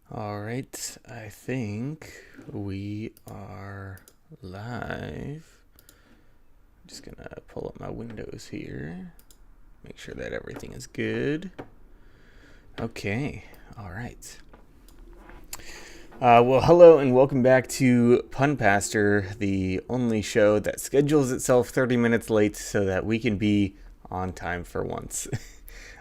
All right, I think we are live. I'm just gonna pull up my windows here, make sure that everything is good. Okay, all right. Well, hello and welcome back to PunPastor, the only show that schedules itself 30 minutes late so that we can be on time for once.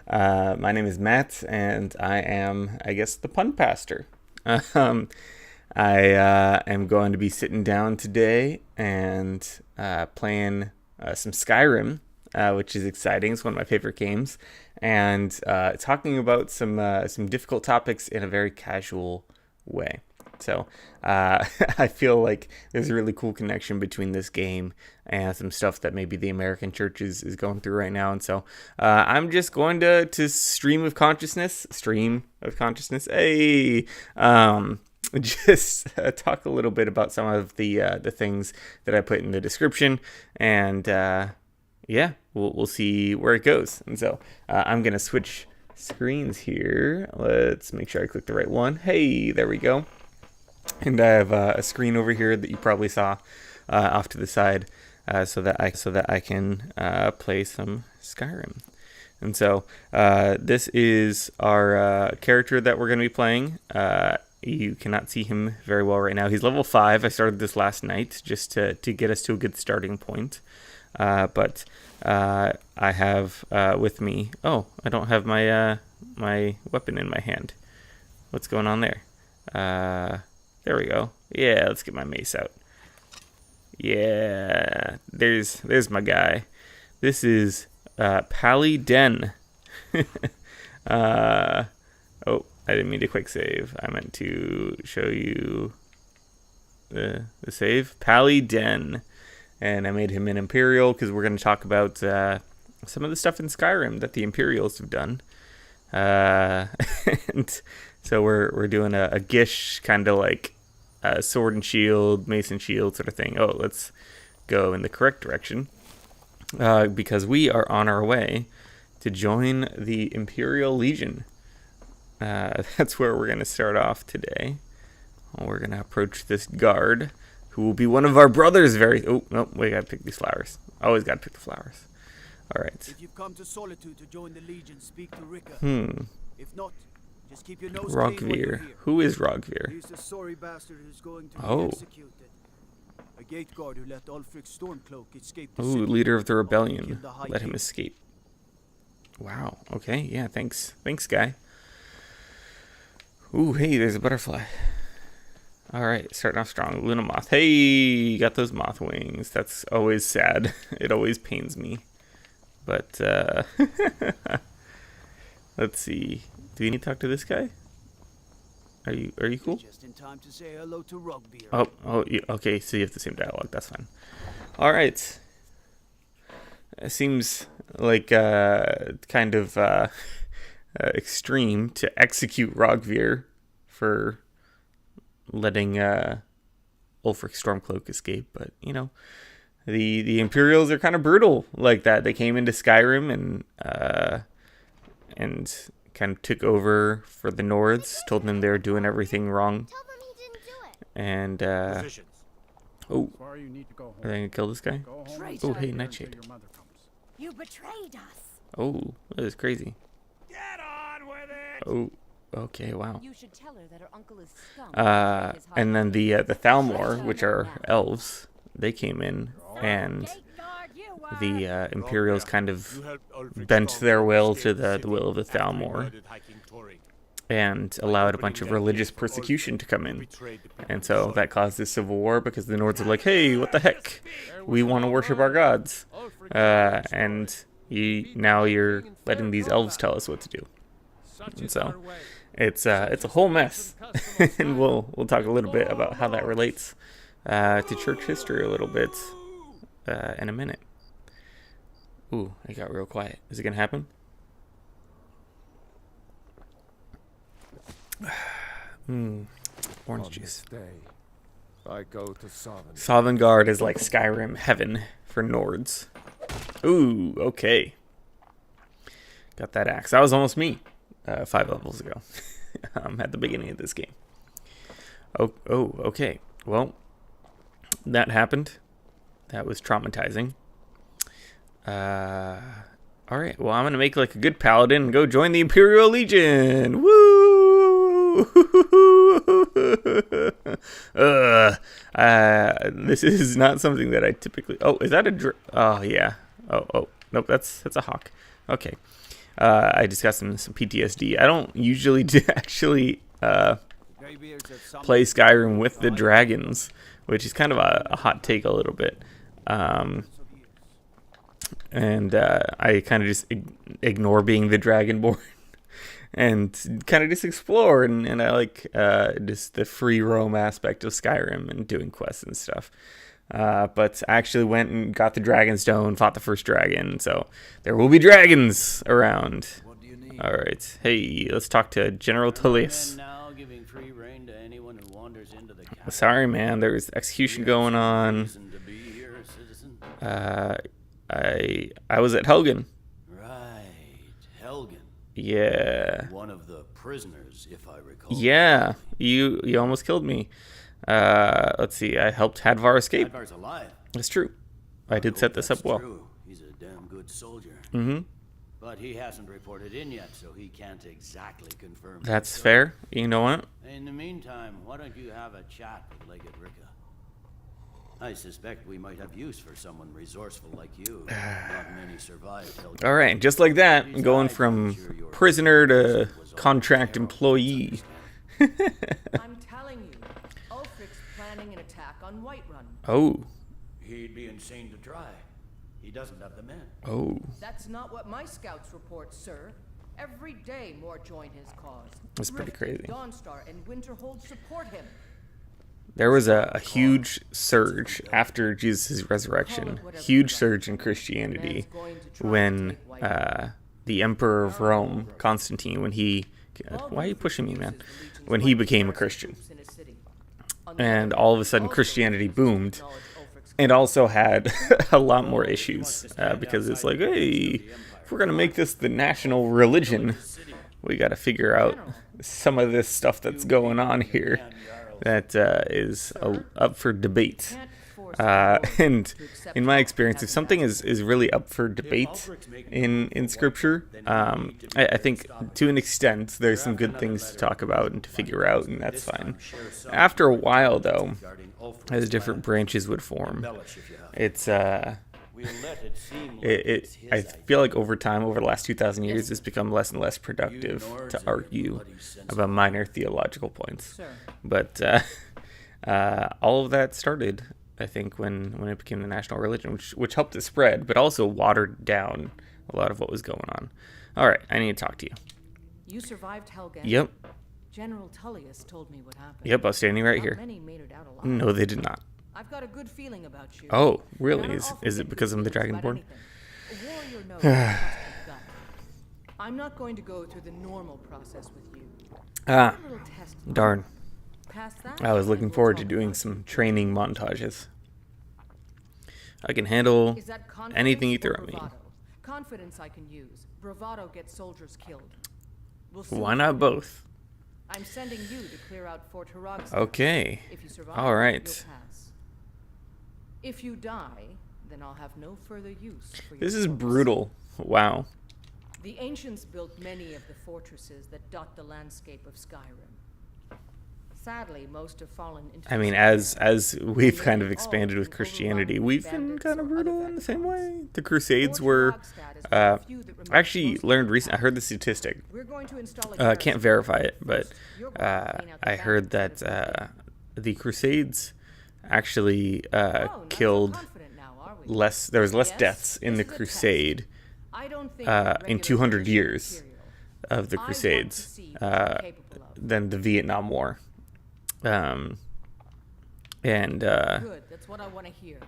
My name is Matt, and I am, I guess, the PunPastor. I am going to be sitting down today and playing some Skyrim, which is exciting. It's one of my favorite games, and talking about some difficult topics in a very casual way. So I feel like there's a really cool connection between this game and some stuff that maybe the American church is going through right now. And so I'm just going to stream of consciousness, hey, just talk a little bit about some of the things that I put in the description, and yeah, we'll see where it goes. And so I'm gonna switch screens here. Let's make sure I click the right one. Hey, there we go. And I have a screen over here that you probably saw off to the side, so that I can play some Skyrim. And so this is our character that we're going to be playing. You cannot see him very well right now. He's level 5. I started this last night just to get us to a good starting point. But I have with me... Oh, I don't have my my weapon in my hand. What's going on there? There we go. Yeah, let's get my mace out. Yeah, there's my guy. This is Pally Den. Oh, I didn't mean to quick save. I meant to show you the save. Pally Den. And I made him an Imperial because we're going to talk about some of the stuff in Skyrim that the Imperials have done. And so we're doing a Gish kind of like sword and shield, mace and shield sort of thing. Oh, let's go in the correct direction because we are on our way to join the Imperial Legion. That's where we're going to start off today. We're going to approach this guard, who will be one of our brothers Oh, no, we got to pick these flowers. Always got to pick the flowers. All right. If you've come to Solitude to join the Legion, speak to Rika. If not, just keep your nose clean when you're Rogvir. here. Who is Rogvir? He's the sorry bastard who's going to Oh. be executed. A gate guard who let Ulfric's Stormcloak escape the Ooh, city. leader of the Killed rebellion. the High Let him King. escape. Wow. Okay. Yeah. Thanks, guy. Ooh, hey, there's a butterfly. All right, starting off strong. Luna moth. Hey, you got those moth wings. That's always sad. It always pains me. But let's see. Do we need to talk to this guy? Are you cool? Just in time to say hello to Rugbeer. Oh, okay. So you have the same dialogue. That's fine. All right. It seems like kind of extreme to execute Rogvir for letting Ulfric Stormcloak escape, but you know, the Imperials are kind of brutal like that. They came into Skyrim and kind of took over for the Nords, told them they were doing everything wrong, Tell them he didn't do it. and oh, Far you need to go home. are they gonna kill this guy? Go home Traitor. Oh, and hey, stay here Nightshade. until your mother comes. You betrayed us. Oh, that is crazy. Get on with it! Oh, okay, wow. You should tell her that her uncle is scum. And then the Thalmor, which are elves, they came in, and the Imperials kind of bent their will to the will of the Thalmor and allowed a bunch of religious persecution to come in. And so that caused this civil war because the Nords are like, hey, what the heck? We want to worship our gods. And now you're letting these elves tell us what to do. And so it's a whole mess. And we'll talk a little bit about how that relates to church history a little bit in a minute. Ooh, it got real quiet. Is it going to happen? Orange juice. I go to Sovngarde. Sovngarde is like Skyrim heaven for Nords. Ooh, okay. Got that axe. That was almost me 5 levels ago. at the beginning of this game. Oh, okay. Well, that happened. That was traumatizing. All right. Well, I'm gonna make like a good paladin and go join the Imperial Legion. Woo! This is not something that I typically. Oh, is that a? Oh yeah. Oh nope. That's a hawk. Okay. I just got some PTSD. I don't usually actually play Skyrim with the dragons, which is kind of a hot take a little bit. And I kind of just ignore being the Dragonborn and kind of just explore. And I like just the free roam aspect of Skyrim and doing quests and stuff. But I actually went and got the Dragonstone, fought the first dragon. So there will be dragons around. What do you need? All right. Hey, let's talk to General Tullius. Now giving free rein to anyone who wanders into the capital. Sorry, man. There was execution going on. Reason to be here, citizen. I was at Helgen. Right, Helgen. Yeah. One of the prisoners, if I recall. Yeah. You almost killed me. Let's see. I helped Hadvar escape. Advar's alive. That's true. I did set this up well. True. He's a damn good soldier. Mm-hmm. But he hasn't reported in yet, so he can't exactly confirm. That's himself. fair. You know what? In the meantime, why don't you have a chat with Legate Ricka? I suspect we might have use for someone resourceful like you. Not many survive Helgen. All right. Just like that, I'm going from prisoner to contract employee. I'm telling you, Ulfric's planning an attack on Whiterun. Oh. He'd be insane to try. He doesn't have the men. Oh. That's not what my scouts report, sir. Every day more join his cause. That's pretty Rift, crazy. Dawnstar and Winterhold support him. There was a huge surge after Jesus' resurrection. Huge surge in Christianity when the Emperor of Rome, Constantine, when he... why are you pushing me, man? When he became a Christian. And all of a sudden Christianity boomed. And also had a lot more issues. Because it's like, hey, if we're going to make this the national religion, we got to figure out some of this stuff that's going on here that is up for debate. And in my experience, if something is really up for debate in Scripture, I think to an extent there's some good things to talk about and to figure out, and that's fine. After a while, though, as different branches would form, it's I feel like over time, over the last 2,000 years, it's become less and less productive to argue about minor theological points. But all of that started, I think, when it became the national religion, which helped it spread, but also watered down a lot of what was going on. All right, I need to talk to you. You survived Helgen. Yep. General Tullius told me what happened. Yep, I was standing right Not here. many made it out alive. No, they did not. I've got a good feeling about you. Oh, really? Not an Is it because I'm the awful good Dragonborn? feeling about anything. A warrior knows what has to be done. I'm not going to go through the normal process with you. Ah, A little test. darn. Past that, I was looking and we'll forward to talk doing about some it. training montages. I can handle Is that confidence anything you or throw at me. bravado? Confidence I can use. Bravado gets soldiers killed. We'll see. Why not both? I'm sending you to clear out Fort Hiragsta. Okay. If you survive, All right. you'll pass. If you die, then I'll have no further use for your This is corpse. brutal. Wow. The ancients built many of the fortresses that dot the landscape of Skyrim. Sadly, most have fallen into I mean, despair. as we've And kind of nearly expanded all with have been Christianity, overrun we've with been bandits kind of or brutal other in the same vagabonds. way. The Crusades Fort were. Hiragsta is one of the few that I remains actually mostly learned intact. recently. I heard the statistic. We're going to install a I garrison. can't verify it, but First, you're going to clean out the I heard bandits that out of the the Crusades actually Oh, not so killed confident now, are we? less. There was less Yes, deaths in this the is a test. Crusade I don't think in regular 200 militia years material. of the I want to Crusades see what you're capable of. than the Vietnam War. And Good, that's what I want to hear.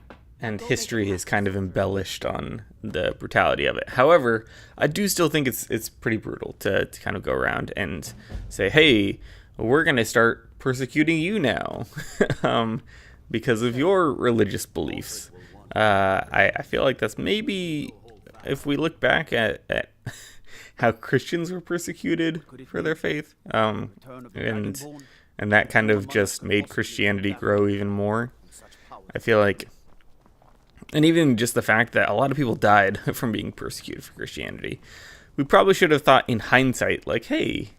and Go make history it is happen. kind of embellished on the brutality of it. However, I do still think it's pretty brutal to kind of go around and say, hey, we're going to start persecuting you now because of your religious beliefs. I feel like that's maybe, if we look back at how Christians were persecuted for their faith. Return of the And Dragonborn? that kind of just made Christianity grow even more. Such power. I feel like, and even just the fact that a lot of people died from being persecuted for Christianity. We probably should have thought in hindsight, like, hey,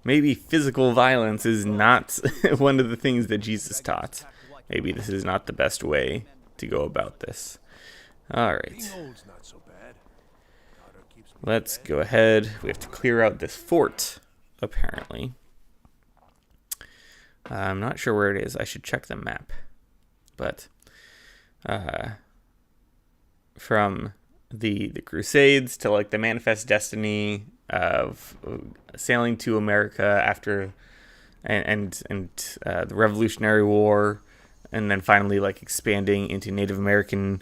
maybe physical violence is not one of the things that Jesus taught. Maybe this is not the best way to go about this. All right. Being old's not so bad. Daughter keeps me Let's go ahead. We have to clear out this fort, apparently. I'm not sure where it is. I should check the map. But from the Crusades to like the Manifest Destiny of sailing to America after and the Revolutionary War, and then finally like expanding into Native American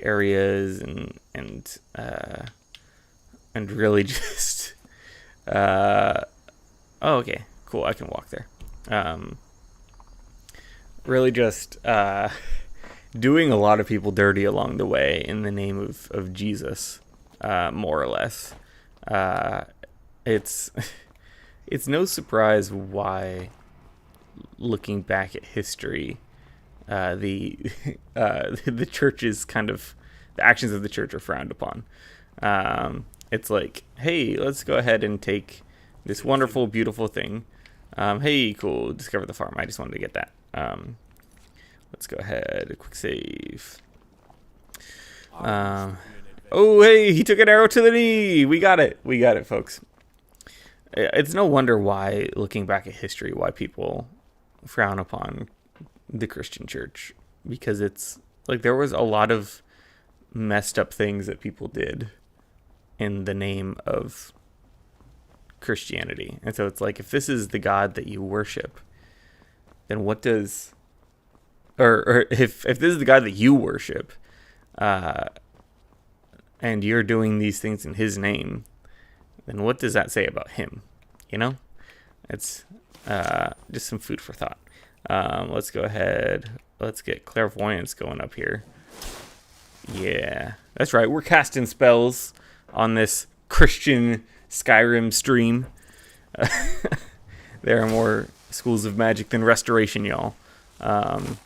areas and really just oh, okay, cool, I can walk there. Really just doing a lot of people dirty along the way in the name of Jesus, more or less. It's no surprise why, looking back at history, the church's kind of, the actions of the church are frowned upon. It's like, hey, let's go ahead and take this wonderful, beautiful thing. Hey, cool, discover the farm. I just wanted to get that. Let's go ahead, quick save. Oh, hey, he took an arrow to the knee. We got it, folks. It's no wonder why, looking back at history, why people frown upon the Christian church, because it's like there was a lot of messed up things that people did in the name of Christianity. And so it's like, if this is the God that you worship, then what does, or if this is the God that you worship, and you're doing these things in his name, then what does that say about him? You know, it's just some food for thought. Let's go ahead. Let's get clairvoyance going up here. Yeah, that's right. We're casting spells on this Christian Skyrim stream. There are more schools of magic than restoration, y'all. And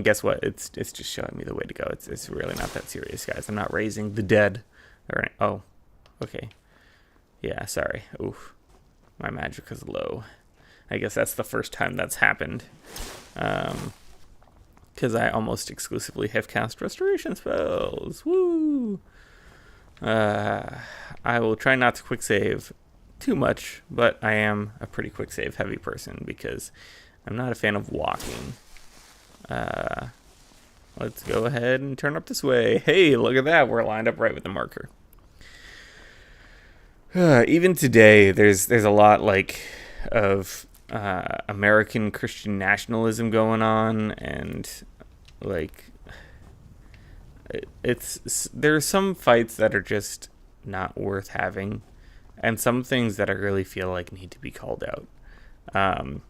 guess what? It's just showing me the way to go. It's really not that serious, guys. I'm not raising the dead. Oh, okay. Yeah, sorry. Oof. My magic is low. I guess that's the first time that's happened. Because I almost exclusively have cast restoration spells. Woo! I will try not to quick save too much, but I am a pretty quick save heavy person because I'm not a fan of walking. Let's go ahead and turn up this way. Hey, look at that. We're lined up right with the marker. Even today, there's a lot like of American Christian nationalism going on, and like there's some fights that are just not worth having, and some things that I really feel like need to be called out.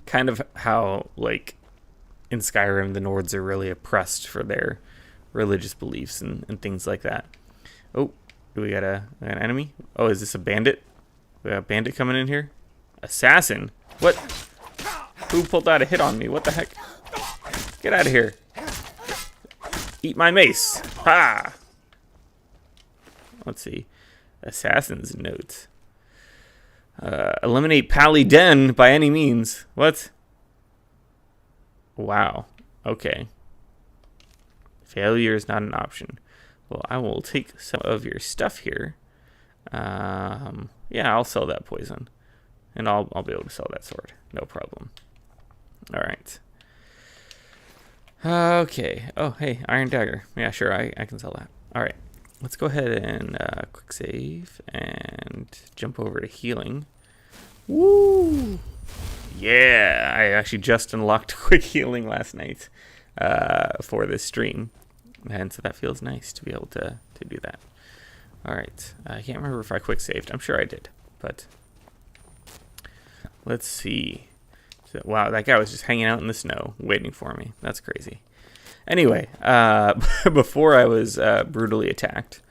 Kind of how like in Skyrim the Nords are really oppressed for their religious beliefs and things like that. Oh, do we got an enemy? Oh, is this a bandit? We got a bandit coming in here? Assassin? What? Who pulled out a hit on me? What the heck? Get out of here. Eat my mace. Ha! Let's see. Assassin's note. Eliminate Pally Den by any means. What? Wow. Okay. Failure is not an option. Well, I will take some of your stuff here. Yeah, I'll sell that poison. And I'll be able to sell that sword. No problem. All right. Okay. Oh, hey, Iron Dagger. Yeah, sure, I can sell that. All right. Let's go ahead and quick save and jump over to healing. Woo! Yeah, I actually just unlocked quick healing last night for this stream. And so that feels nice to be able to do that. All right. I can't remember if I quick saved. I'm sure I did, but let's see. So, wow, that guy was just hanging out in the snow waiting for me. That's crazy. Anyway, before I was brutally attacked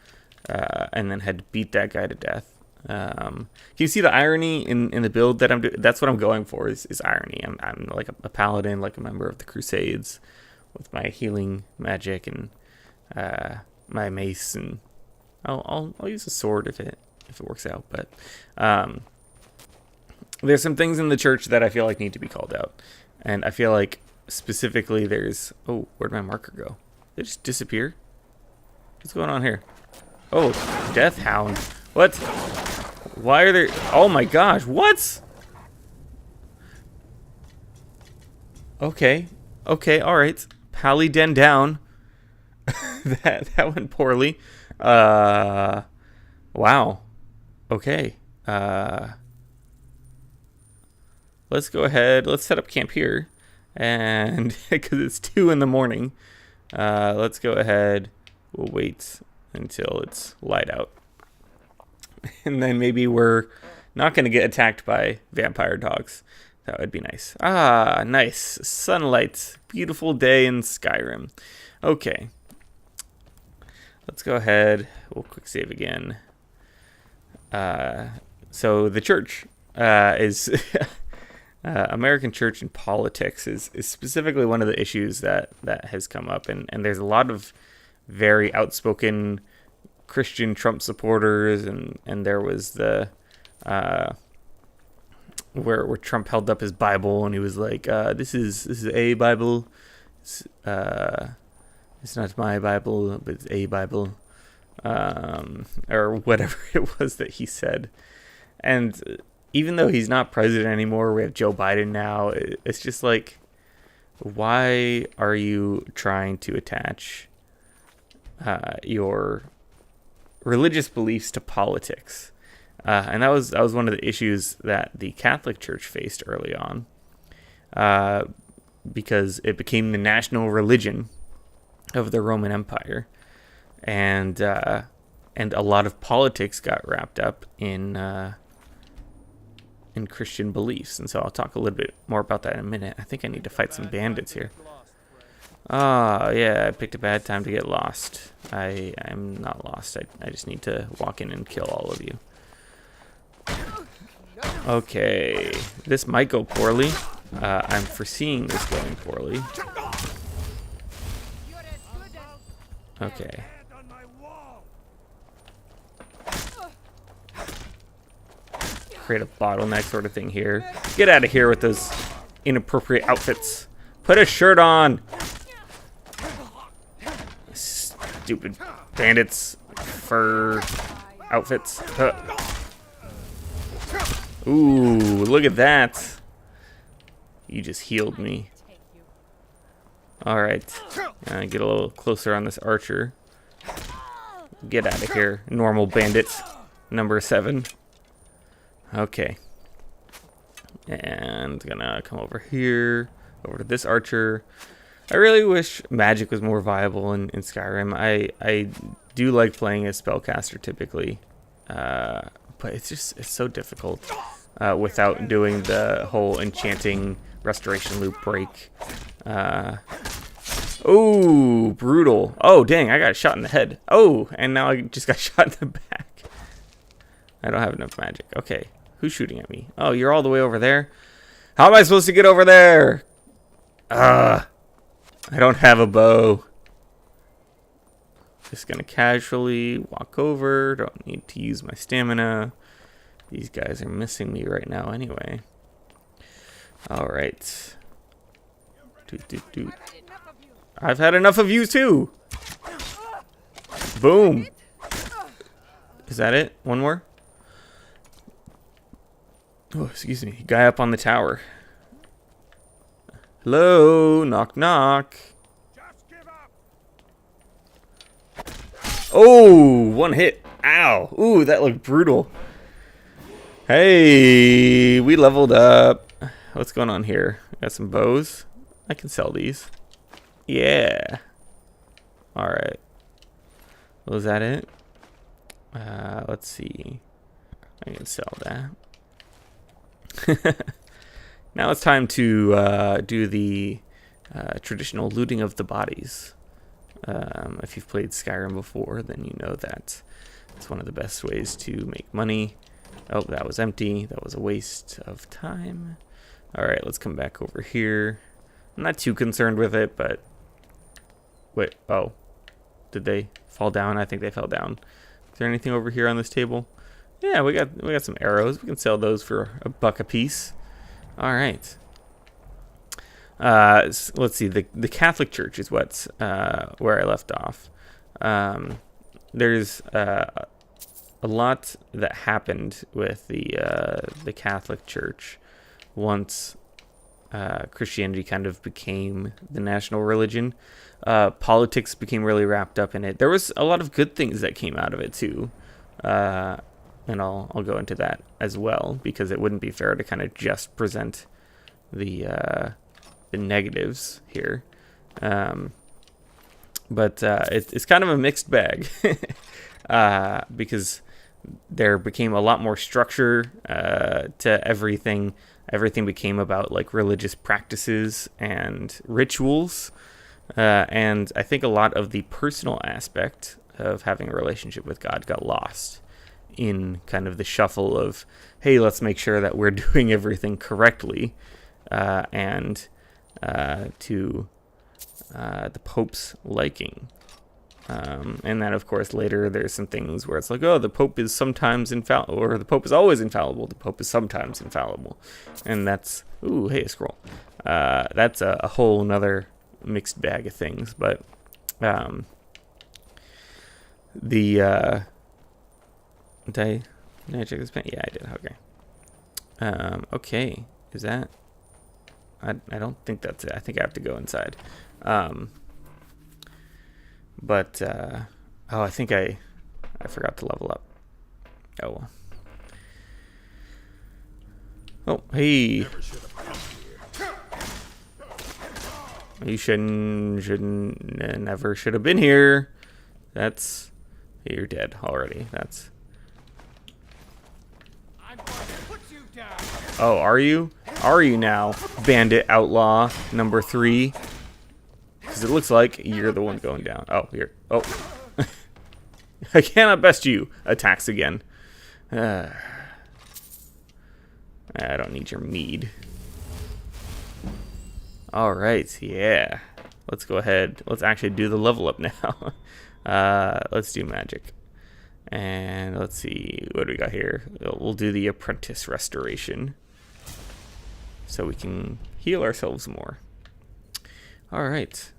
and then had to beat that guy to death, Can you see the irony in the build that I'm doing? That's what I'm going for is irony. I'm like a paladin, like a member of the Crusades, with my healing magic and my mace, and I'll use a sword if it works out. But there's some things in the church that I feel like need to be called out, and I feel like specifically there's where'd my marker go? Did it just disappear? What's going on here? Oh, Death Hound. What? Why are there? Oh my gosh! What? Okay. All right. Pally Den down. that went poorly. Wow. Okay. Let's go ahead. Let's set up camp here, and because it's 2 a.m. Let's go ahead. We'll wait until it's light out, and then maybe we're not going to get attacked by vampire dogs. That would be nice. Ah, nice sunlight. Beautiful day in Skyrim. Okay. Let's go ahead. We'll quick save again. So the church is American church and politics is specifically one of the issues that has come up, and there's a lot of very outspoken Christian Trump supporters, and there was the where Trump held up his Bible and he was like, this is a Bible, it's not my Bible, but it's a Bible, or whatever it was that he said. And even though he's not president anymore, we have Joe Biden now. It's just like, why are you trying to attach your religious beliefs to politics? And that was one of the issues that the Catholic Church faced early on, because it became the national religion of the Roman Empire, and a lot of politics got wrapped up in Christian beliefs. And so I'll talk a little bit more about that in a minute. I think I need to fight some bandits here. Yeah, I picked a bad time to get lost. I'm not lost. I just need to walk in and kill all of you. Okay, this might go poorly. I'm foreseeing this going poorly. Okay. Create a bottleneck sort of thing here. Get out of here with those inappropriate outfits. Put a shirt on. Stupid bandits fur outfits. Ooh, look at that. You just healed me. Alright. Get a little closer on this archer. Get out of here, normal bandits. Number 7. Okay. And gonna come over here, over to this archer. I really wish magic was more viable in Skyrim. I do like playing as spellcaster typically, but it's so difficult without doing the whole enchanting restoration loop break. Oh, brutal. Oh, dang, I got shot in the head. Oh, and now I just got shot in the back. I don't have enough magic. Okay, who's shooting at me? Oh, you're all the way over there? How am I supposed to get over there? I don't have a bow. Just gonna casually walk over. Don't need to use my stamina. These guys are missing me right now anyway. Alright. I've had enough of you too. Boom. Is that it? One more? Oh, excuse me. Guy up on the tower. Hello? Knock, knock. Oh, one hit. Ow. Ooh, that looked brutal. Hey, we leveled up. What's going on here? Got some bows. I can sell these. Yeah. Alright. Was that it? Let's see. I can sell that. Now it's time to do the traditional looting of the bodies. If you've played Skyrim before, then you know that it's one of the best ways to make money. Oh, that was empty. That was a waste of time. All right, let's come back over here. I'm not too concerned with it, but wait. Oh, did they fall down? I think they fell down. Is there anything over here on this table? Yeah, we got some arrows. We can sell those for $1 a piece. All right. Let's see. The Catholic Church is what's where I left off. There's a lot that happened with the Catholic Church once Christianity kind of became the national religion. Politics became really wrapped up in it. There was a lot of good things that came out of it too, and I'll go into that as well, because it wouldn't be fair to kind of just present the negatives here. But it's kind of a mixed bag because there became a lot more structure to everything. Everything became about like religious practices and rituals. And I think a lot of the personal aspect of having a relationship with God got lost in kind of the shuffle of, hey, let's make sure that we're doing everything correctly, and to the Pope's liking. And then, of course, later there's some things where it's like, oh, the Pope is sometimes infallible, or the Pope is always infallible. The Pope is sometimes infallible. And that's, ooh, hey, a scroll. That's a whole nother mixed bag of things. But did I check this pen? Yeah, I did. Okay. Okay. Is that? I don't think that's it. I think I have to go inside. But oh, I think I forgot to level up. Oh well. Oh, hey. You never should have been here. That's, you're dead already. That's. I'm going to put you down. Oh, are you? Are you now, Bandit Outlaw number 3? Because it looks like you're the one going down. Oh, here. Oh. I cannot best you. Attacks again. I don't need your mead. Alright, yeah. Let's go ahead. Let's actually do the level up now. Let's do magic. And let's see. What do we got here? We'll do the apprentice restoration, so we can heal ourselves more. Alright.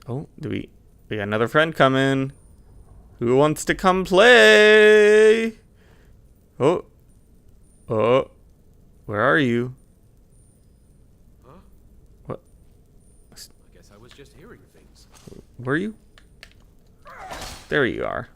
Oh, we got another friend coming. Who wants to come play? Oh. Where are you? Huh? What? I guess I was just hearing things. Were you? There you are.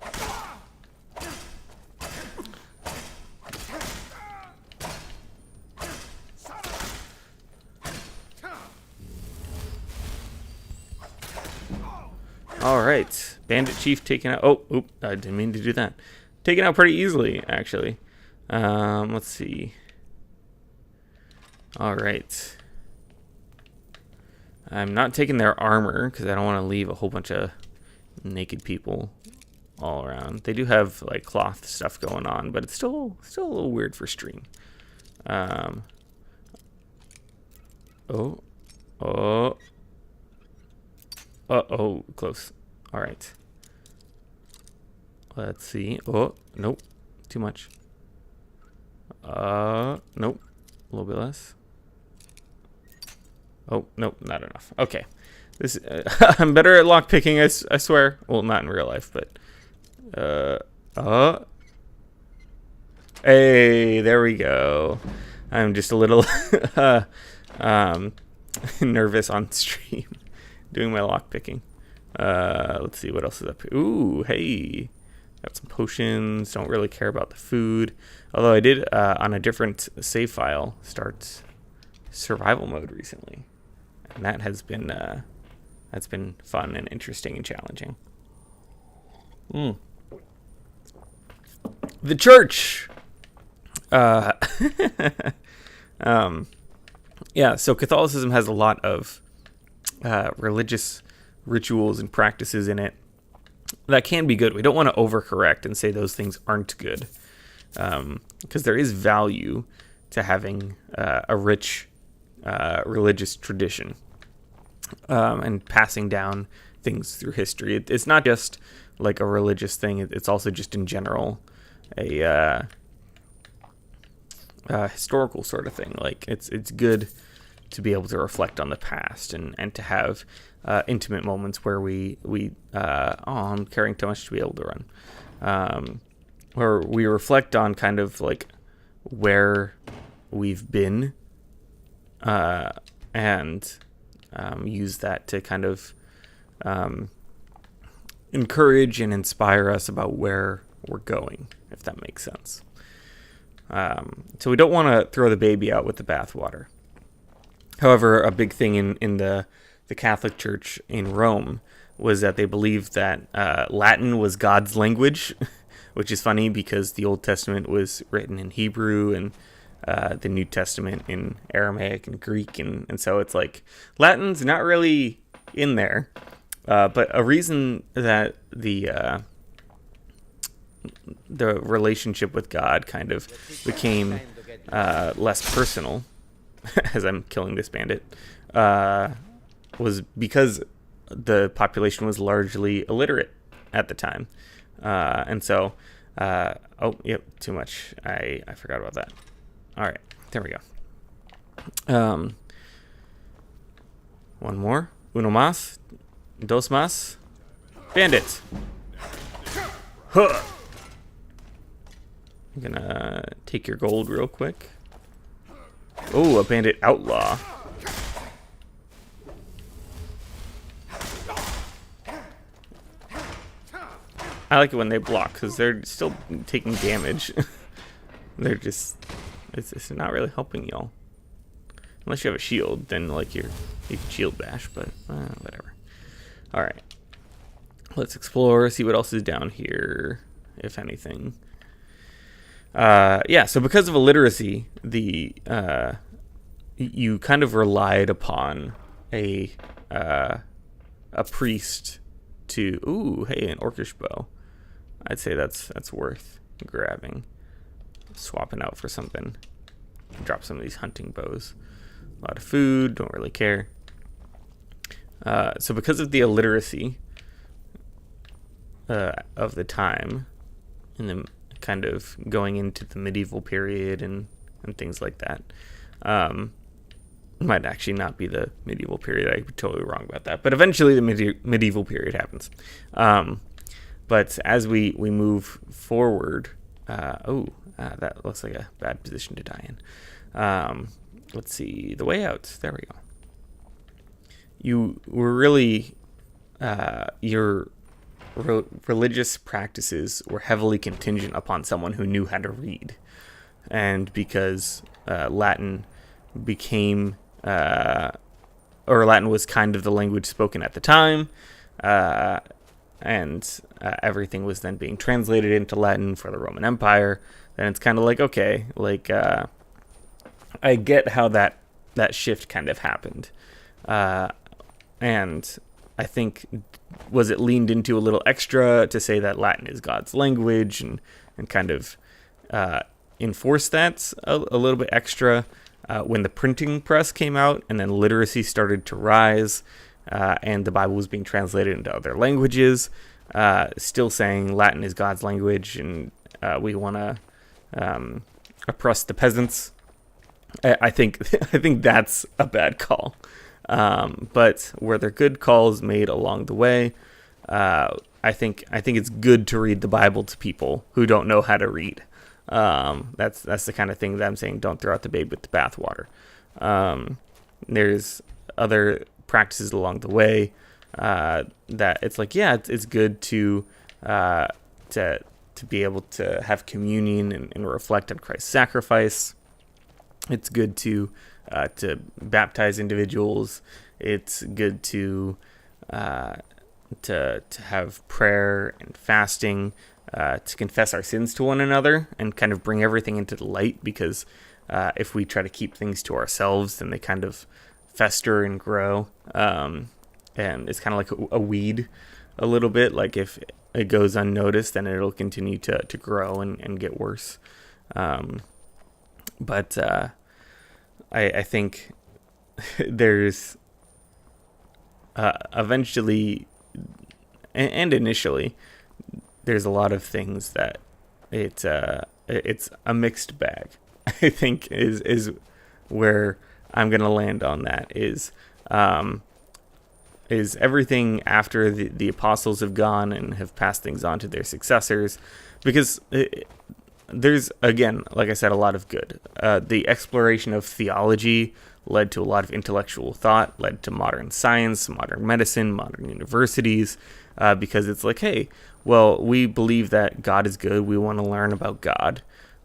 All right, Bandit Chief taken out. Oh, oop! I didn't mean to do that. Taken out pretty easily, actually. Let's see. All right. I'm not taking their armor because I don't want to leave a whole bunch of naked people all around. They do have like cloth stuff going on, but it's still a little weird for stream. Oh, close. All right. Let's see. Oh, nope. Too much. Nope. A little bit less. Oh, nope. Not enough. Okay. This I'm better at lockpicking, I swear. Well, not in real life, but hey, there we go. I'm just a little nervous on stream doing my lockpicking. Let's see what else is up here. Ooh, hey. Got some potions. Don't really care about the food. Although I did, on a different save file, start survival mode recently. And that has been, that's been fun and interesting and challenging. The church! Yeah, so Catholicism has a lot of religious rituals and practices in it that can be good. We don't want to overcorrect and say those things aren't good. because there is value to having a rich religious tradition and passing down things through history. It's not just like a religious thing. It's also just in general a historical sort of thing. Like it's good to be able to reflect on the past and to have intimate moments where we I'm carrying too much to be able to run, where we reflect on kind of like where we've been, and use that to kind of encourage and inspire us about where we're going, if that makes sense. So we don't want to throw the baby out with the bathwater. However, a big thing in the Catholic Church in Rome was that they believed that Latin was God's language, which is funny because the Old Testament was written in Hebrew and the New Testament in Aramaic and Greek, and so it's like Latin's not really in there. But a reason that the relationship with God kind of became less personal, as I'm killing this bandit, was because the population was largely illiterate at the time. And so, too much. I forgot about that. All right, there we go. One more. Uno más. Dos más. Bandit. Huh. I'm gonna take your gold real quick. Oh, a bandit outlaw. I like it when they block because they're still taking damage. They're just, it's not really helping y'all. Unless you have a shield, then like you can shield bash, but whatever. All right, let's explore, see what else is down here, if anything. So because of illiteracy, you kind of relied upon a priest to, an orcish bow. I'd say that's worth grabbing, swapping out for something. Drop some of these hunting bows. A lot of food, don't really care. So because of the illiteracy of the time, and then kind of going into the medieval period and things like that, might actually not be the medieval period. I'd be totally wrong about that. But eventually the medieval period happens. But as we move forward, that looks like a bad position to die in. Let's see, the way out. There we go. You were really, your religious practices were heavily contingent upon someone who knew how to read. And because Latin became, or Latin was kind of the language spoken at the time, and everything was then being translated into Latin for the Roman Empire, then it's kind of like, okay, like, I get how that shift kind of happened. And I think, was it leaned into a little extra to say that Latin is God's language and kind of enforce that a little bit extra when the printing press came out and then literacy started to rise and the Bible was being translated into other languages, still saying Latin is God's language and we want to oppress the peasants. I think that's a bad call. But were there good calls made along the way? I think it's good to read the Bible to people who don't know how to read. That's the kind of thing that I'm saying. Don't throw out the baby with the bathwater. There's other practices along the way that it's like, it's good to be able to have communion and reflect on Christ's sacrifice. It's good to baptize individuals. It's good to have prayer and fasting, to confess our sins to one another and kind of bring everything into the light, because if we try to keep things to ourselves, then they kind of fester and grow. And it's kind of like a weed a little bit. Like if it goes unnoticed, then it'll continue to grow and get worse. But I think there's eventually and initially there's a lot of things that it's a mixed bag. I think is where I'm gonna land on that is everything after the apostles have gone and have passed things on to their successors, because there's, again, like I said, a lot of good. The exploration of theology led to a lot of intellectual thought, led to modern science, modern medicine, modern universities, because it's like, hey, well, we believe that God is good. We want to learn about God.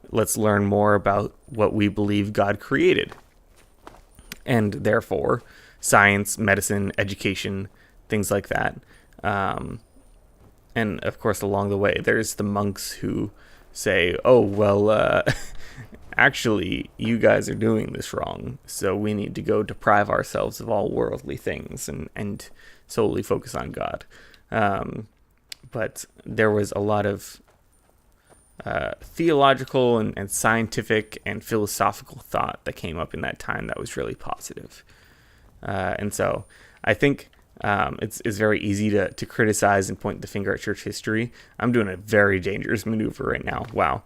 Let's learn more about what we believe God created. And therefore, science, medicine, education, things like that. And of course, along the way, there's the monks who say, oh, well, actually, you guys are doing this wrong, so we need to go deprive ourselves of all worldly things and solely focus on God. But there was a lot of theological and scientific and philosophical thought that came up in that time that was really positive. And so I think it's very easy to criticize and point the finger at church history. I'm doing a very dangerous maneuver right now. Wow.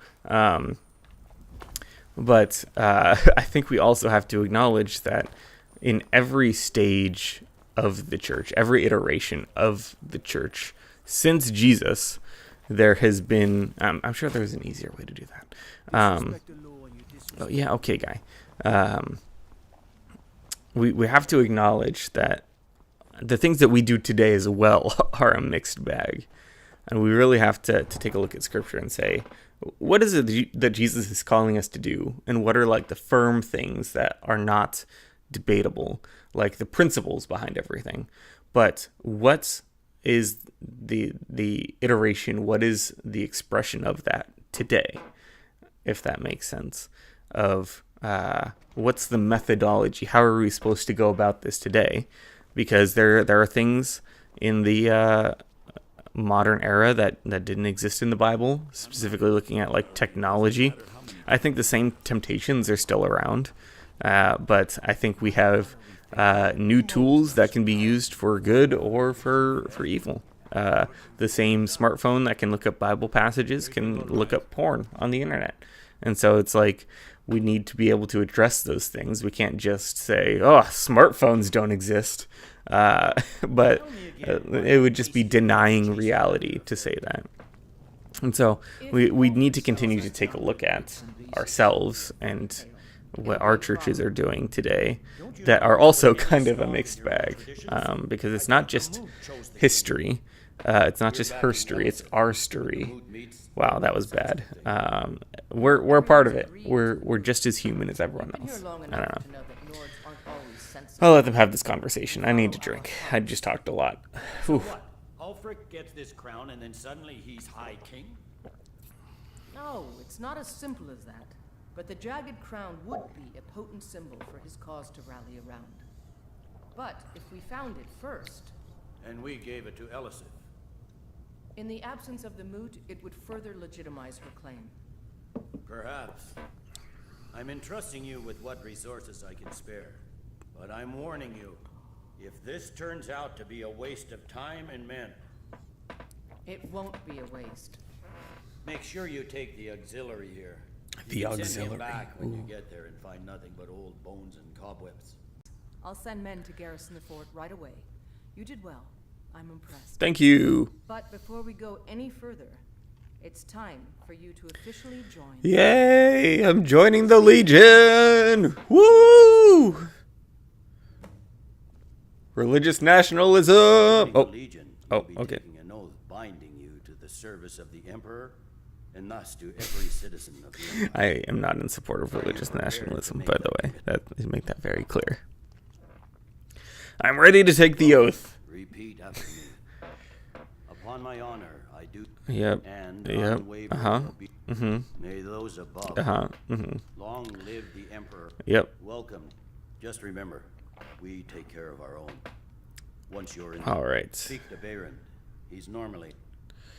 But I think we also have to acknowledge that in every stage of the church, every iteration of the church since Jesus, there has been, I'm sure there's an easier way to do that. Respect the law and you disrespect. Oh, yeah, okay, guy. We have to acknowledge that the things that we do today as well are a mixed bag. And we really have to take a look at Scripture and say, what is it that Jesus is calling us to do? And what are like the firm things that are not debatable, like the principles behind everything? But what is the iteration? What is the expression of that today? If that makes sense, of what's the methodology? How are we supposed to go about this today? Because there are things in the modern era that didn't exist in the Bible, specifically looking at like technology. I think the same temptations are still around, but I think we have new tools that can be used for good or for evil. The same smartphone that can look up Bible passages can look up porn on the internet. And so it's like we need to be able to address those things. We can't just say, oh, smartphones don't exist. But it would just be denying reality to say that. And so we need to continue to take a look at ourselves and what our churches are doing today that are also kind of a mixed bag, because it's not just history. It's not just her story, it's our story. Wow, that was bad. We're a part of it. We're just as human as everyone else. I don't know. I'll let them have this conversation. I need to drink. I just talked a lot. So what? Ulfric gets this crown and then suddenly he's High King? No, it's not as simple as that. But the jagged crown would be a potent symbol for his cause to rally around. But if we found it first... And we gave it to Elisif. In the absence of the moot, it would further legitimize her claim. Perhaps. I'm entrusting you with what resources I can spare. But I'm warning you, if this turns out to be a waste of time and men... It won't be a waste. Make sure you take the auxiliary here. The You can send auxiliary. him back when you get there and find nothing but old bones and cobwebs. I'll send men to garrison the fort right away. You did well. I'm impressed. Thank you. But before we go any further, it's time for you to officially join. Yay! I'm joining the Legion! Woo! Religious nationalism! Joining the Oh, Legion, oh, you'll be okay. taking an oath binding you to the service of the Emperor, and thus to every citizen of the Empire. I am not in support of religious nationalism, by the way. Make that very clear. I'm ready to take the oath. Repeat after me. Upon my honor, I do. Yep. And Yep. unwavering obedience. Mm-hmm. May those above Mm-hmm. long live the Emperor. Yep. Welcome. Just remember, we take care of our own. Once you're in, All right. speak to Baron. He's normally.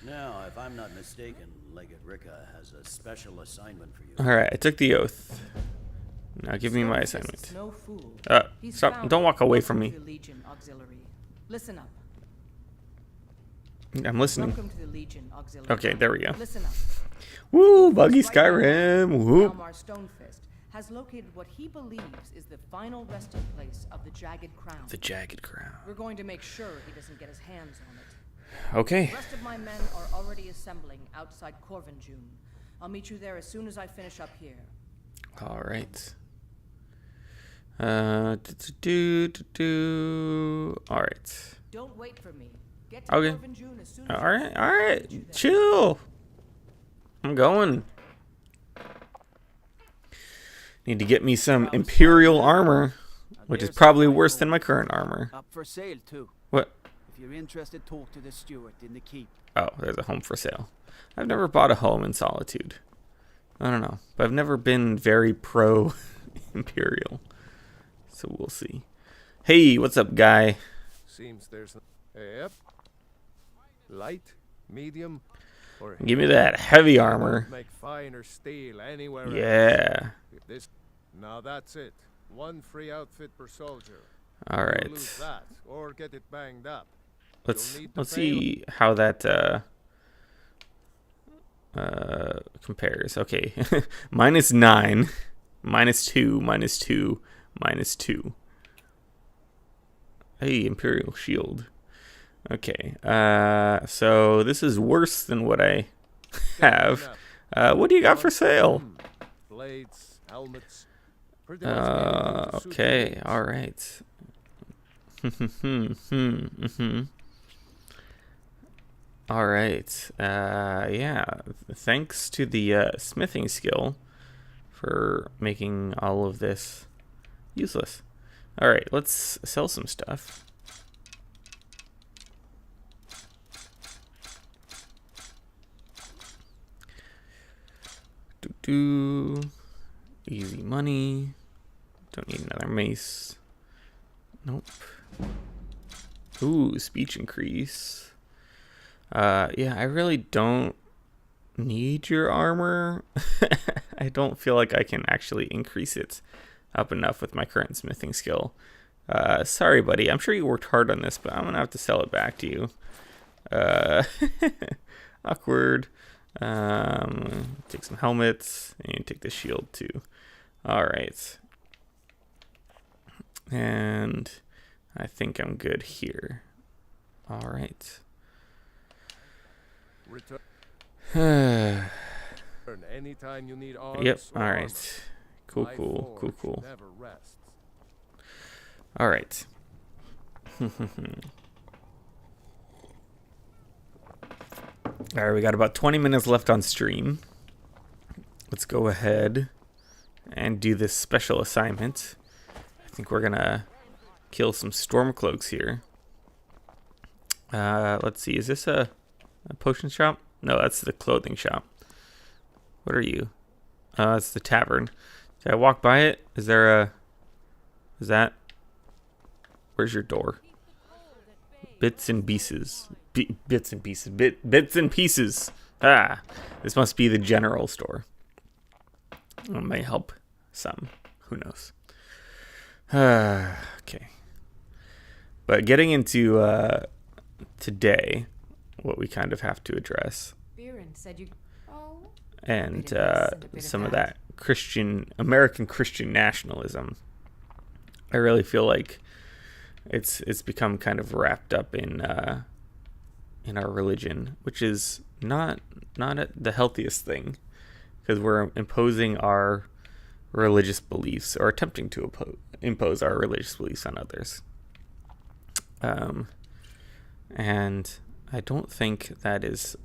Now, if I'm not mistaken, Legate Rika has a special assignment for you. All right, I took the oath. Now give me my Stonefist assignment. is no fool. He's Stop! found Don't walk away welcome from me. to the Legion Auxiliary. Listen up. I'm listening. Welcome to the Legion Auxiliary. Okay, there we go. Listen up. Woo, buggy Skyrim. Whoop. Almar Stonefist has located what he believes is the final resting place of the Jagged Crown. The Jagged Crown. We're going to make sure he doesn't get his hands on it. Okay. The rest of my men are already assembling outside Corvinjune. I'll meet you there as soon as I finish up here. All right. All right. Don't wait for me. Get to Okay. Corvinjune as soon as All you right. can. All I'll right. meet you there. Chill. I'm going. Need to get me some Imperial armor, which is probably worse than my current armor. Up for sale too. What? If you're interested, talk to the steward in the keep. Oh, there's a home for sale. I've never bought a home in Solitude. I don't know. But I've never been very pro Imperial. So we'll see. Hey, what's up, guy? Seems there's. Yep. Light, medium, or Give me that heavy armor. make finer steel anywhere else. Yeah. If this. Now that's it. One free outfit per soldier. All You right. lose that or get it banged up. Let's You'll need to pay see how that compares. Okay. -9, -2, -2, -2. Hey, Imperial Shield. Okay. So this is worse than what I have. What do you got for sale? Blades, helmets. Pretty much anything to suit Okay. your needs. All right. All right. Yeah. Thanks to the smithing skill for making all of this useless. All right. Let's sell some stuff. Easy money. Don't need another mace. Nope. Ooh, speech increase. Yeah, I really don't need your armor. I don't feel like I can actually increase it up enough with my current smithing skill. Sorry, buddy. I'm sure you worked hard on this, but I'm gonna have to sell it back to you. Awkward. Take some helmets and take the shield too. All right. And I think I'm good here. All right. Return Yep. anytime you need arms. All or right. Cool, armor. My cool, cool, forge cool. Never rests. All right. All right, we got about 20 minutes left on stream. Let's go ahead and do this special assignment. I think we're gonna kill some Stormcloaks here. Let's see. Is this a potion shop? No, that's the clothing shop. What are you? It's the tavern. Did I walk by it? Is there a... Is that... Where's your door? Bits and pieces. Bits and pieces. Bits and pieces. Ah, this must be the general store. It may help some. Who knows? Okay. But getting into today, what we kind of have to address, Biren said you. Oh. and Bit of this and a bit of some of that. that American Christian nationalism. I really feel like it's become kind of wrapped up in our religion, which is not the healthiest thing, because we're imposing our religious beliefs, or attempting to impose our religious beliefs on others. And I don't think that is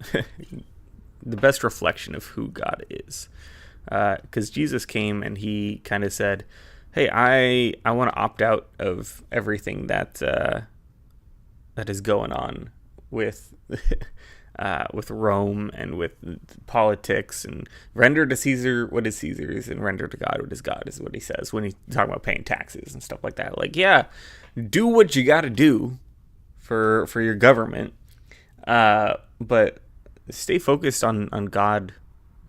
the best reflection of who God is, because Jesus came and he kind of said, hey, I want to opt out of everything that is going on with Rome and with politics, and render to Caesar what is Caesar's and render to God what is God, is what he says when he's talking about paying taxes and stuff like that. Like, yeah, do what you got to do for your government, but stay focused on God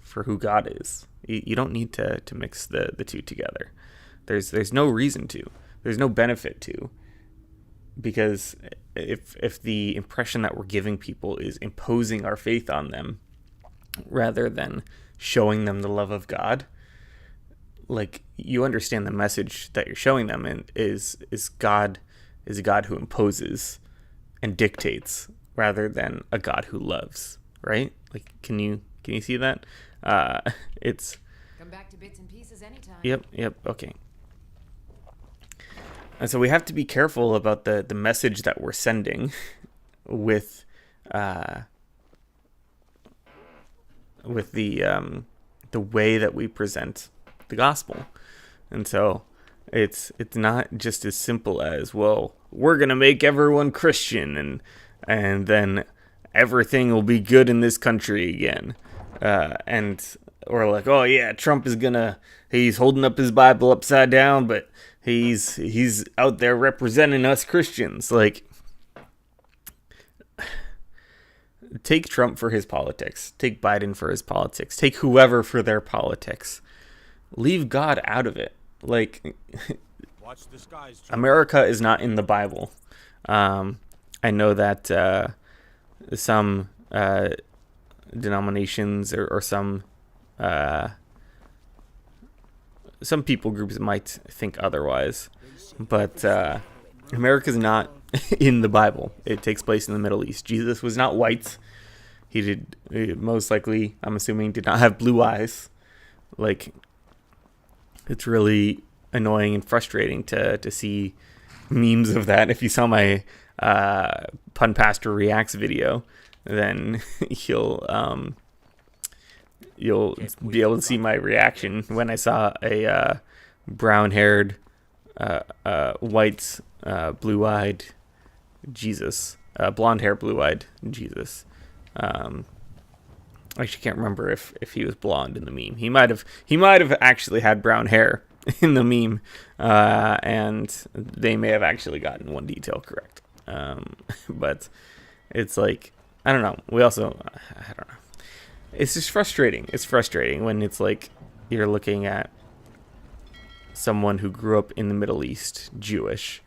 for who God is. You don't need to mix the two together. There's no reason to. There's no benefit to. Because if the impression that we're giving people is imposing our faith on them rather than showing them the love of God, like, you understand the message that you're showing them and is God is a God who imposes and dictates rather than a God who loves, right? Like, can you see that? It's Come back to bits and pieces anytime. Yep, okay. And so we have to be careful about the message that we're sending with the way that we present the gospel. And so it's not just as simple as, well, we're going to make everyone Christian and then everything will be good in this country again. Or like, oh yeah, Trump is he's holding up his Bible upside down, but he's out there representing us Christians. Like, take Trump for his politics, take Biden for his politics, take whoever for their politics. Leave God out of it. Like, Watch the skies. America is not in the Bible. I know that some denominations or some people groups might think otherwise, but America's not in the Bible. It takes place in the Middle East. Jesus was not white. He most likely, I'm assuming, did not have blue eyes. Like, it's really annoying and frustrating to see memes of that. If you saw my PunPastor Reacts video, then you'll be able to see my reaction when I saw a brown-haired, white, blue-eyed Jesus, blonde-haired, blue-eyed Jesus. I actually can't remember if he was blonde in the meme. He might have actually had brown hair in the meme, and they may have actually gotten one detail correct. But it's like, I don't know. I don't know. It's just frustrating. It's frustrating when it's like you're looking at someone who grew up in the Middle East, Jewish,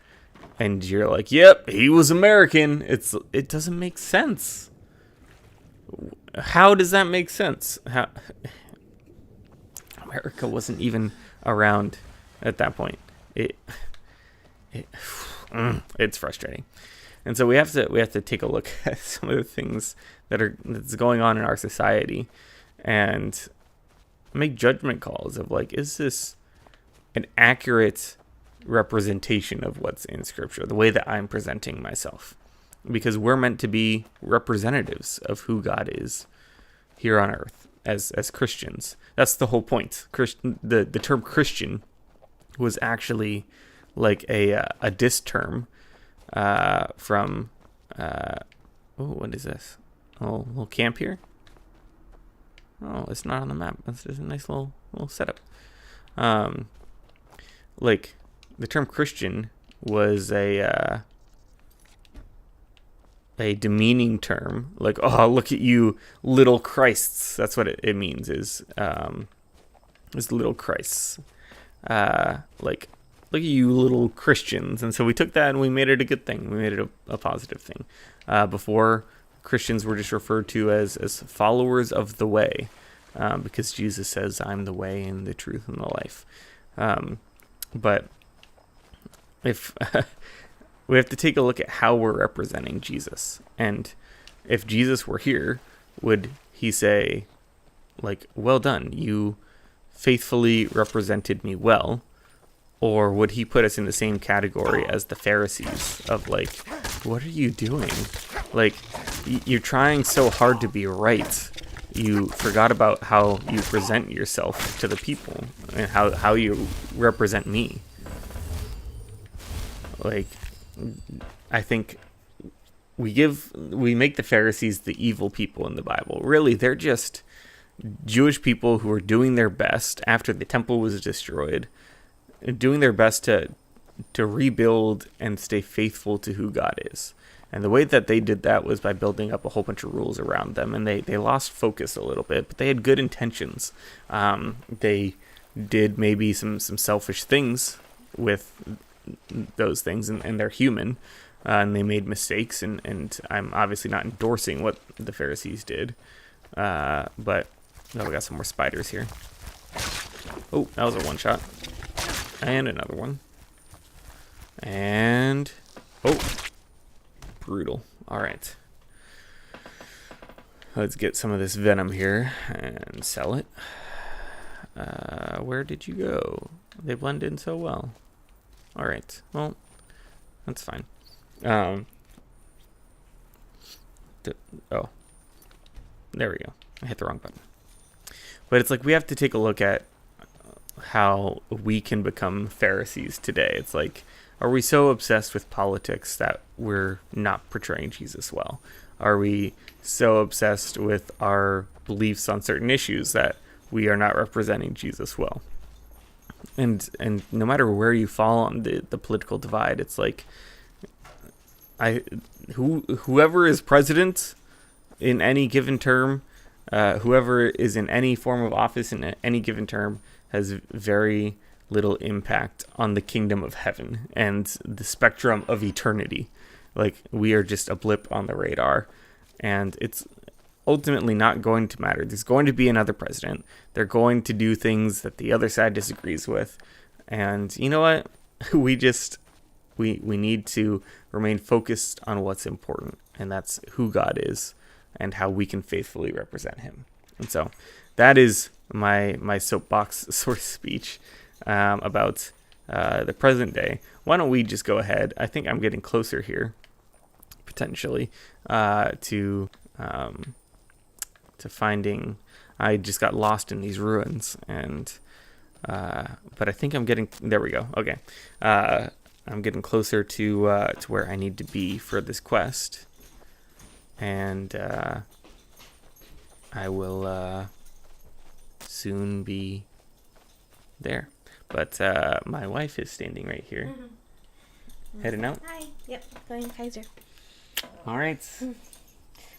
and you're like, yep, he was American. It doesn't make sense. How does that make sense? America wasn't even around at that point. It's frustrating. And so we have to take a look at some of the things that's going on in our society and make judgment calls of, like, is this an accurate representation of what's in Scripture, the way that I'm presenting myself? Because we're meant to be representatives of who God is here on earth as Christians. That's the whole point. The term Christian was actually like a diss term from what is this? Oh, little camp here. Oh, it's not on the map. That's just a nice little setup. Like, the term Christian was a demeaning term. Like, oh, look at you, little Christs. That's what it means. Is little Christs. Like, look at you, little Christians. And so we took that and we made it a good thing. We made it a positive thing. Before, Christians were just referred to as followers of the way, because Jesus says, I'm the way and the truth and the life. But if we have to take a look at how we're representing Jesus. And if Jesus were here, would he say, like, well done, you faithfully represented me well? Or would he put us in the same category as the Pharisees of, like, what are you doing? Like, you're trying so hard to be right. You forgot about how you present yourself to the people and how you represent me. Like, I think we make the Pharisees the evil people in the Bible. Really, they're just Jewish people who are doing their best after the temple was destroyed, doing their best to rebuild and stay faithful to who God is. And the way that they did that was by building up a whole bunch of rules around them, and they lost focus a little bit, but they had good intentions. They did maybe some selfish things with those things, and they're human, and they made mistakes, and I'm obviously not endorsing what the Pharisees did, but we got some more spiders here. Oh, that was a one shot. And another one. And oh, brutal. All right, let's get some of this venom here and sell it. Where did you go? They blend in so well. All right, well, that's fine. Oh, there we go. I hit the wrong button. But it's like we have to take a look at how we can become Pharisees today. It's like, are we so obsessed with politics that we're not portraying Jesus well? Are we so obsessed with our beliefs on certain issues that we are not representing Jesus well? And no matter where you fall on the political divide, it's like whoever is president in any given term, whoever is in any form of office in any given term, has very little impact on the kingdom of heaven and the spectrum of eternity. Like, we are just a blip on the radar, and it's ultimately not going to matter. There's going to be another president. They're going to do things that the other side disagrees with, and you know what? We need to remain focused on what's important, and that's who God is and how we can faithfully represent him. And so that is my soapbox sort of speech about the present day. Why don't we just go ahead? I think I'm getting closer here, potentially, to finding. I just got lost in these ruins, and but I think I'm getting. There we go. Okay, I'm getting closer to where I need to be for this quest, and I will soon be there. But my wife is standing right here. Heading out. Hi. Yep. Going Kaiser. All right.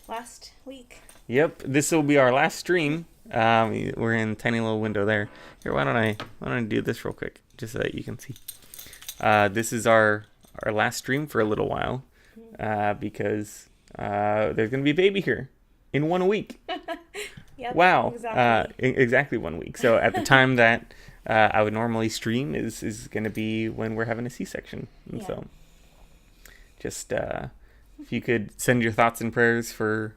Last week. Yep. This will be our last stream. We're in a tiny little window there. Here, why don't I do this real quick, just so that you can see. This is our last stream for a little while, because there's gonna be a baby here in 1 week. Yep, wow. Exactly. Exactly 1 week. So at the time that I would normally stream is going to be when we're having a C-section. And so just if you could send your thoughts and prayers for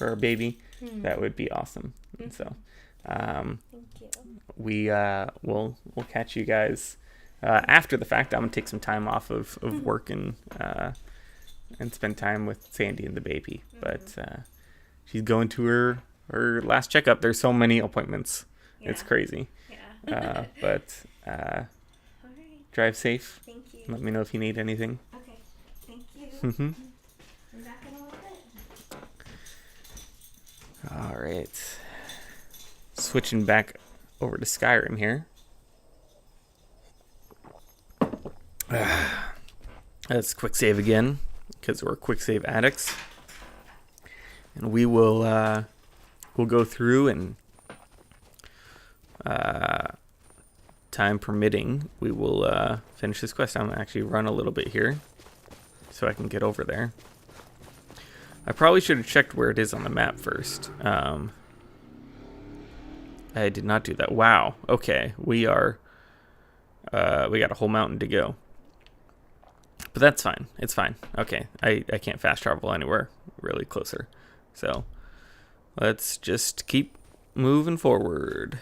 our baby, that would be awesome. And so Thank you. we'll catch you guys after the fact. I'm going to take some time off of work and spend time with Sandy and the baby. But she's going to her last checkup. There's so many appointments. Yeah. It's crazy. Yeah. But all right. Drive safe. Thank you. Let me know if you need anything. Okay. Thank you. Mm-hmm. I'm back in a little bit. All right. Switching back over to Skyrim here. Let's quick save again, because we're quick save addicts. And we will we'll go through and time permitting, we will finish this quest. I'm going to actually run a little bit here so I can get over there. I probably should have checked where it is on the map first. I did not do that. Wow. Okay. We got a whole mountain to go. But that's fine. It's fine. Okay. I can't fast travel anywhere really closer. So let's just keep moving forward.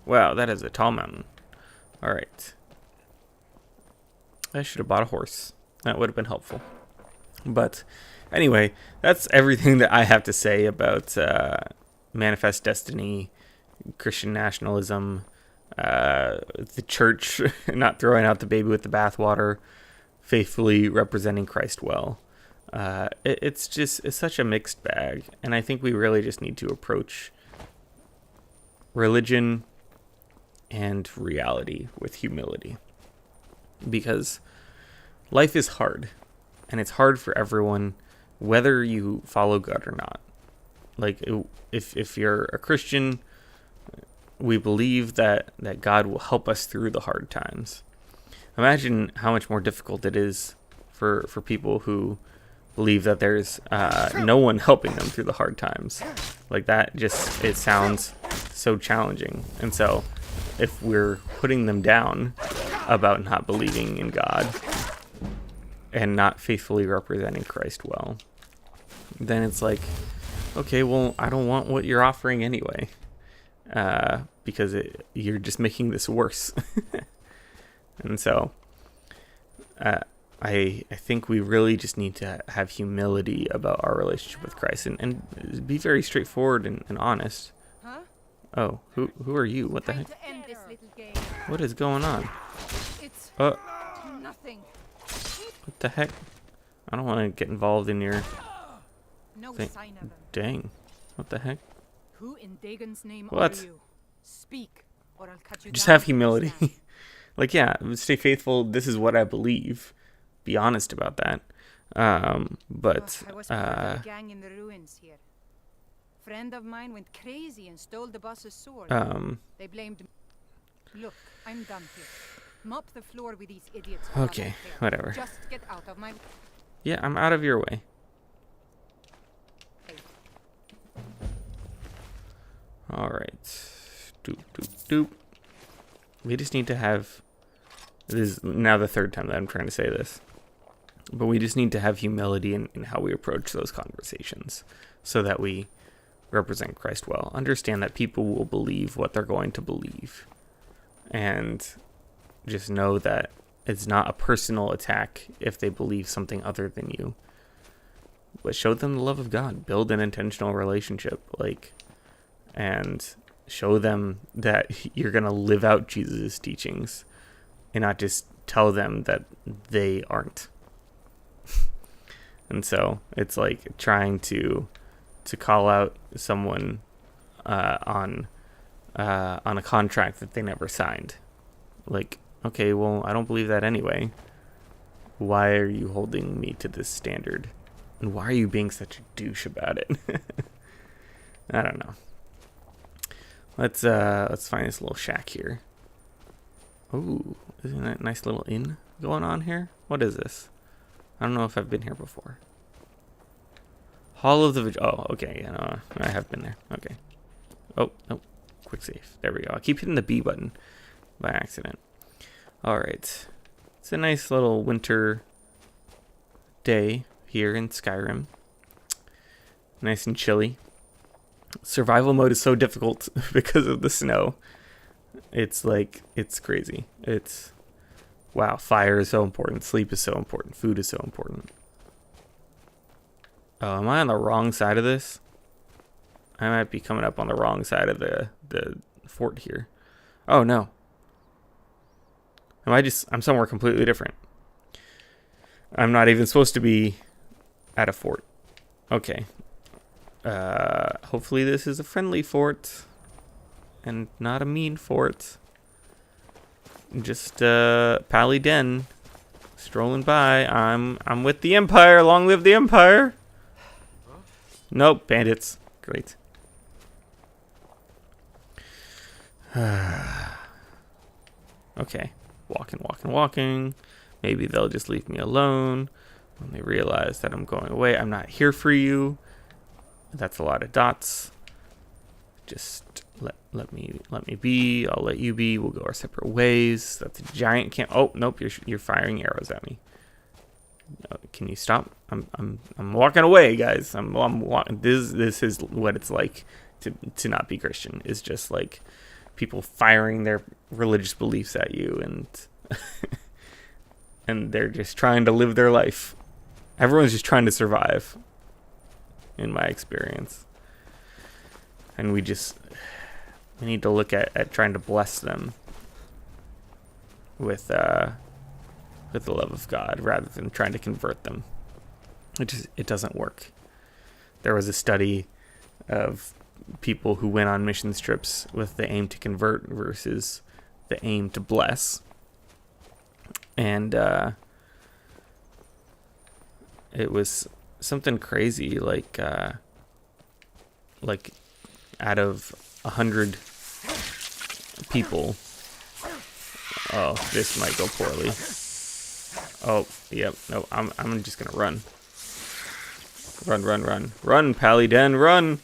Wow, that is a tall mountain. All right. I should have bought a horse. That would have been helpful. But anyway, that's everything that I have to say about Manifest Destiny, Christian nationalism, the church not throwing out the baby with the bathwater, faithfully representing Christ well. It's such a mixed bag. And I think we really just need to approach religion and reality with humility, because life is hard, and it's hard for everyone, whether you follow God or not. Like, if you're a Christian, we believe that God will help us through the hard times. Imagine how much more difficult it is for people who believe that there's no one helping them through the hard times. Like, that just, it sounds so challenging. And so if we're putting them down about not believing in God and not faithfully representing Christ well, then it's like, okay, well, I don't want what you're offering anyway, because you're just making this worse. And so I think we really just need to have humility about our relationship with Christ, and be very straightforward and honest. Huh? Oh, who are you? What the heck? To end this little game. What is going on? It's nothing. What the heck? I don't want to get involved in your No thing. sign of him. Dang. What the heck? Who in Dagon's name What? are you? Speak, or I'll cut you Just down have to humility. understand. Like, yeah, stay faithful. This is what I believe. Be honest about that. But I was part of a gang in the ruins here. Friend of mine went crazy and stole the boss's sword. They blamed me. Look, I'm done here. Mop the floor with these idiots. while I okay, don't care. whatever. Just get out of my Yeah, I'm out of your way. way. All right. Doop, doop, doop. We just need to have... This is now the third time that I'm trying to say this. But we just need to have humility in how we approach those conversations so that we represent Christ well. Understand that people will believe what they're going to believe. And just know that it's not a personal attack if they believe something other than you. But show them the love of God. Build an intentional relationship. And show them that you're going to live out Jesus' teachings and not just tell them that they aren't. And so it's like trying to call out someone on a contract that they never signed. Like, okay, well, I don't believe that anyway. Why are you holding me to this standard? And why are you being such a douche about it? I don't know. Let's find this little shack here. Ooh, isn't that a nice little inn going on here? What is this? I don't know if I've been here before. Hall of the Oh, okay, yeah, no, I have been there. Okay. Oh, no. Quick save. There we go. I keep hitting the B button by accident. Alright. It's a nice little winter day here in Skyrim. Nice and chilly. Survival mode is so difficult because of the snow. It's crazy. Wow, fire is so important. Sleep is so important. Food is so important. Oh, am I on the wrong side of this? I might be coming up on the wrong side of the fort here. Oh, no. I'm somewhere completely different. I'm not even supposed to be at a fort. Okay. Hopefully this is a friendly fort and not a mean fort. Just Pally Den strolling by. I'm with the Empire. Long live the Empire. Nope, bandits. Great. Okay. Walking. Maybe they'll just leave me alone when they realize that I'm going away. I'm not here for you. That's a lot of dots. Just let me be. I'll let you be. We'll go our separate ways. That's a giant camp. Oh nope, you're firing arrows at me. Can you stop? I'm walking away, guys. I'm walking. This is what it's like to not be Christian. It's just like people firing their religious beliefs at you, and and they're just trying to live their life. Everyone's just trying to survive, in my experience. And we need to look at trying to bless them with the love of God rather than trying to convert them. It doesn't work. There was a study of people who went on mission trips with the aim to convert versus the aim to bless. And it was something crazy, like out of 100 people. Oh, this might go poorly. Oh, yep. No, I'm just gonna run. Run, Pally Den, run!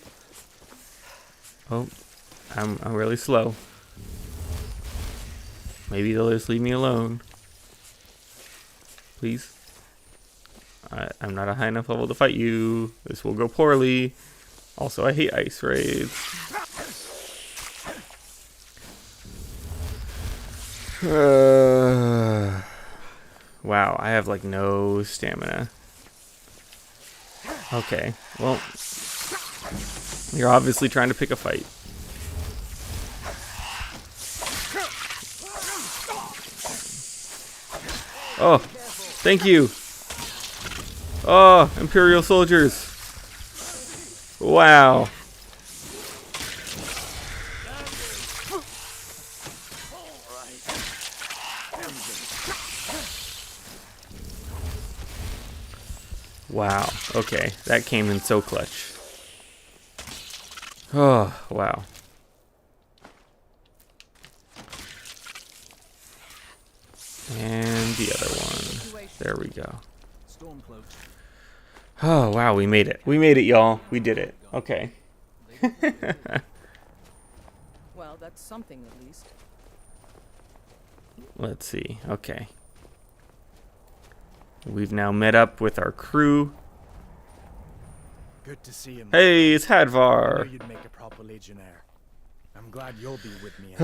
Oh, I'm really slow. Maybe they'll just leave me alone. Please. I'm not a high enough level to fight you. This will go poorly. Also, I hate ice raids. Wow, I have like no stamina. Okay, well, you're obviously trying to pick a fight. Oh, thank you. Oh, Imperial soldiers. Wow. Wow. Okay, that came in so clutch. Oh, wow. And the other one. There we go. Oh, wow, we made it. We made it, y'all. We did it. Okay. Well, that's something at least. Let's see. Okay. We've now met up with our crew. Good to see you. Hey, it's I knew Hadvar. you'd make a proper legionnaire. I'm glad you'll be with me.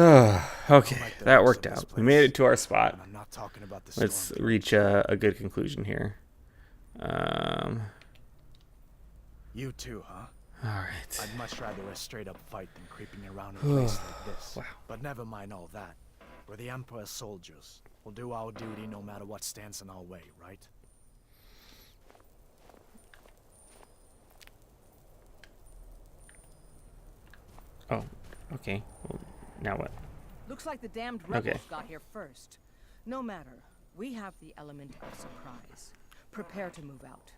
Okay, that worked out. We made it to our spot. And I'm not talking about the Let's storm. reach a good conclusion here. You too, huh? Alright. I'd much rather a straight up fight than creeping around in a place like this. Wow. But never mind all that. We're the Emperor's soldiers. We'll do our duty no matter what stands in our way, right? Oh, okay. Well, now what? Looks like the damned rebels Okay. got here first. No matter. We have the element of surprise. Prepare to move out.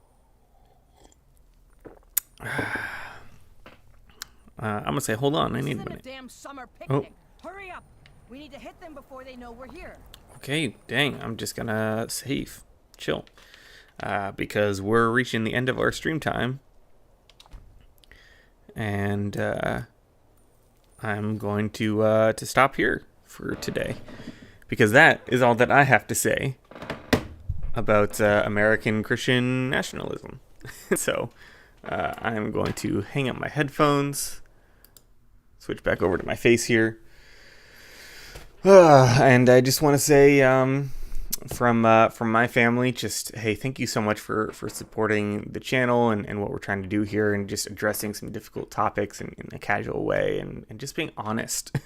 I'm gonna say, hold on, I This need a isn't a minute. damn summer picnic. Hurry up! We need to hit them before they know we're here. Okay, dang, I'm just gonna save. Chill. Because we're reaching the end of our stream time. And I'm going to stop here for today. Because that is all that I have to say about American Christian nationalism. So I'm going to hang up my headphones, switch back over to my face here. And I just want to say from my family, just, hey, thank you so much for supporting the channel and what we're trying to do here, and just addressing some difficult topics in a casual way, and just being honest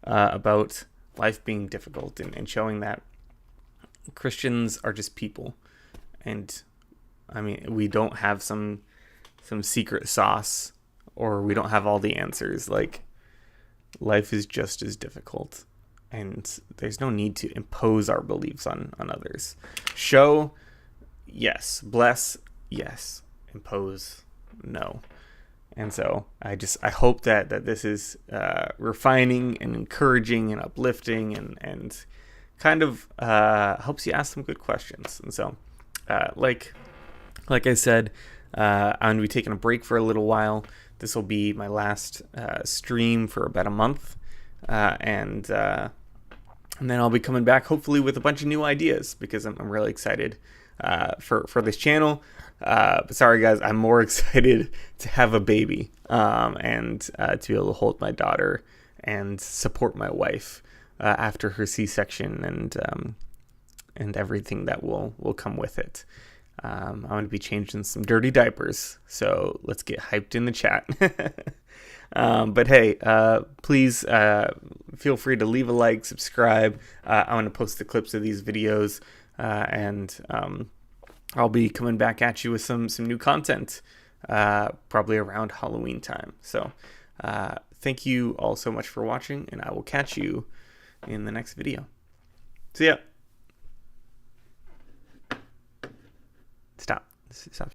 about life being difficult, and showing that Christians are just people. And I mean, we don't have some secret sauce, or we don't have all the answers. Like, life is just as difficult, and there's no need to impose our beliefs on others. Show, yes. Bless, yes. Impose, no. And so I hope that this is refining and encouraging and uplifting, and kind of helps you ask some good questions. And so like I said, I'm going to be taking a break for a little while. This will be my last stream for about a month, and then I'll be coming back hopefully with a bunch of new ideas, because I'm really excited for this channel. But sorry guys, I'm more excited to have a baby, and to be able to hold my daughter and support my wife after her C-section, and everything that will come with it. I'm going to be changing some dirty diapers, so let's get hyped in the chat. But hey, please feel free to leave a like, subscribe. I want to post the clips of these videos, and I'll be coming back at you with some new content, probably around Halloween time. So thank you all so much for watching, and I will catch you in the next video. See ya. Stop. Stop